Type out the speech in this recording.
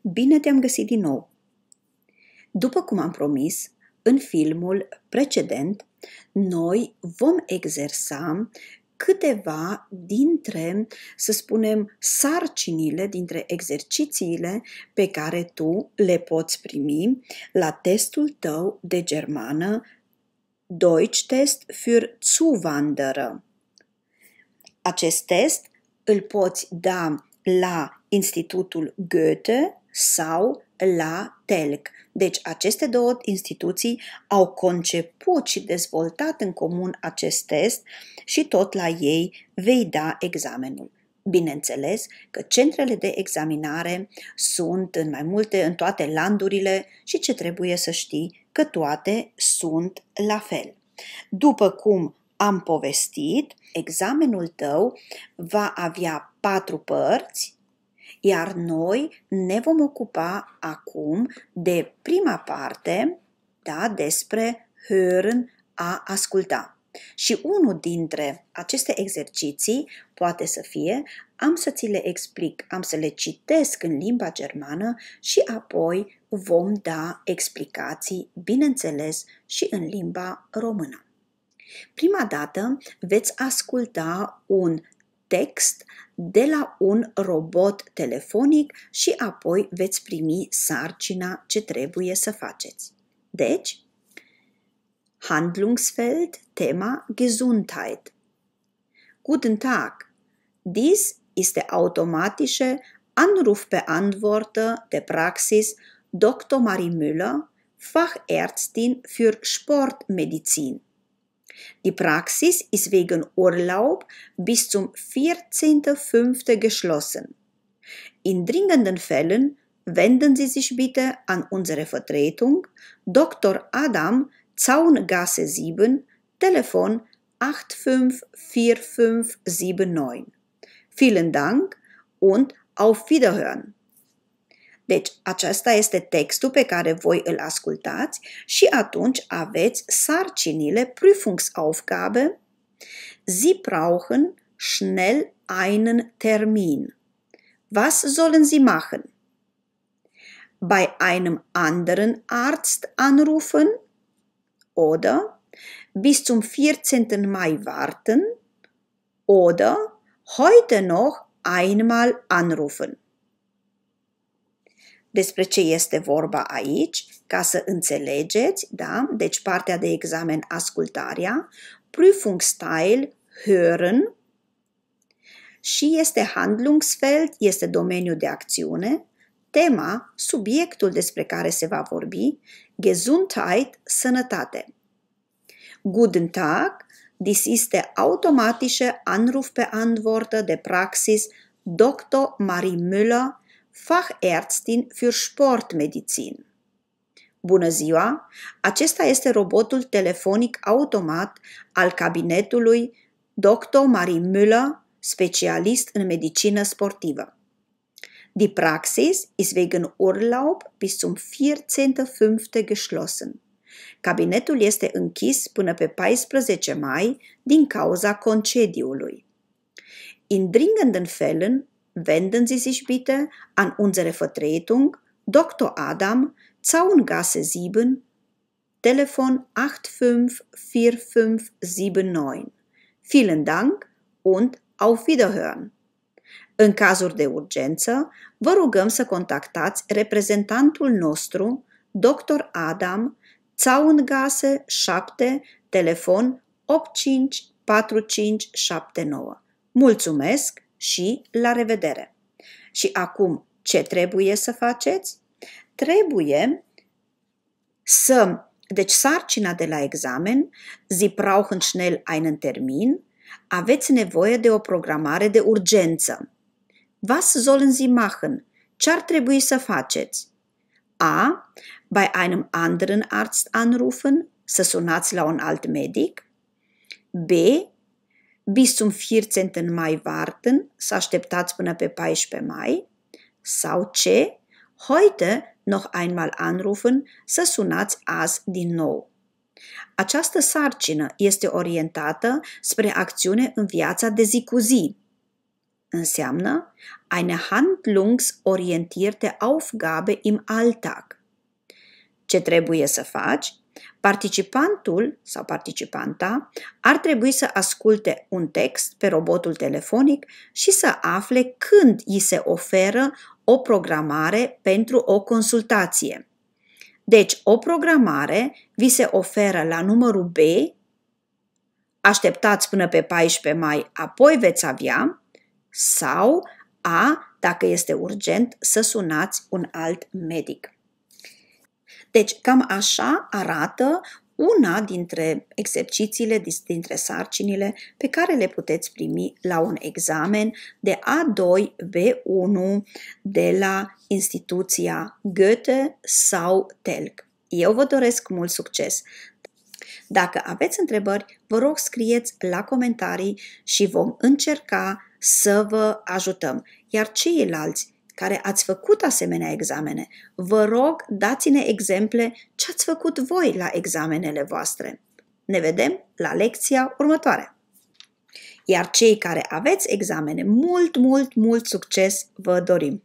Bine te-am găsit din nou! După cum am promis, în filmul precedent, noi vom exersa câteva dintre, să spunem, sarcinile, dintre exercițiile pe care tu le poți primi la testul tău de germană Deutsch-Test für Zuwanderer. Acest test îl poți da la Institutul Goethe sau la TELC. Deci aceste două instituții au conceput și dezvoltat în comun acest test și tot la ei vei da examenul. Bineînțeles că centrele de examinare sunt în toate landurile și ce trebuie să știi că toate sunt la fel. După cum am povestit, examenul tău va avea 4 părți, iar noi ne vom ocupa acum de prima parte, despre hören, a asculta. Și unul dintre aceste exerciții poate să fie, am să ți le explic, am să le citesc în limba germană și apoi vom da explicații, bineînțeles, și în limba română. Prima dată veți asculta un text de la un robot telefonic și apoi veți primi sarcina ce trebuie să faceți. Deci, Handlungsfeld, Thema Gesundheit. Guten Tag. Dies ist der automatische Anrufbeantworter der Praxis Dr. Marie Müller, Fachärztin für Sportmedizin. Die Praxis ist wegen Urlaub bis zum 14.05. geschlossen. In dringenden Fällen wenden Sie sich bitte an unsere Vertretung Dr. Adam, Zaungasse 7, Telefon 854579. Vielen Dank und auf Wiederhören! Deci, acesta este textul pe care voi îl ascultați și atunci aveți sarcinile Prüfungsaufgabe. Sie brauchen schnell einen Termin. Was sollen Sie machen? Bei einem anderen Arzt anrufen? Oder bis zum 14. Mai warten? Oder heute noch einmal anrufen? Despre ce este vorba aici, ca să înțelegeți, Deci partea de examen ascultarea, Prüfungsteil hören și este Handlungsfeld, este domeniul de acțiune, tema, subiectul despre care se va vorbi, Gesundheit, sănătate. Guten Tag, dies ist der automatische Anrufbeantworter der Praxis Dr. Marie Müller, Fachärztin für Sportmedizin. Bună ziua! Acesta este robotul telefonic automat al cabinetului Dr. Marie Müller, specialist în medicină sportivă. Die Praxis ist wegen Urlaub bis zum 14.05. geschlossen. Cabinetul este închis până pe 14 mai din cauza concediului. In dringenden Fällen wenden Sie sich bitte an unsere Vertretung Dr. Adam, Zaungasse 7, Telefon 854579. Vielen Dank und auf Wiederhören! În cazuri de urgență, vă rugăm să contactați reprezentantul nostru, Dr. Adam, Zaungasse 7, telefon 854579. Mulțumesc și la revedere! Și acum, ce trebuie să faceți? Trebuie deci sarcina de la examen, Sie brauchen schnell einen Termin, aveți nevoie de o programare de urgență. Was sollen Sie machen? Ce ar trebui să faceți? A. Bei einem anderen Arzt anrufen, să sunați la un alt medic. B. Bis zum 14. Mai warten, să așteptați până pe 14 mai. Sau C. Heute noch einmal anrufen, să sunați azi din nou. Această sarcină este orientată spre acțiune în viața de zi cu zi. înseamnă eine handlungsorientierte Aufgabe im Alltag. Ce trebuie să faci? Participantul sau participanta ar trebui să asculte un text pe robotul telefonic și să afle când îi se oferă o programare pentru o consultație. Deci, o programare vi se oferă la numărul B, așteptați până pe 14 mai, apoi veți avea, sau A, dacă este urgent, să sunați un alt medic. Deci, cam așa arată una dintre exercițiile, dintre sarcinile pe care le puteți primi la un examen de A2 B1 de la instituția Goethe sau Telg. Eu vă doresc mult succes! Dacă aveți întrebări, vă rog scrieți la comentarii și vom încerca să vă ajutăm. Iar ceilalți care ați făcut asemenea examene, vă rog dați-ne exemple ce ați făcut voi la examenele voastre. Ne vedem la lecția următoare! Iar cei care aveți examene, mult succes vă dorim!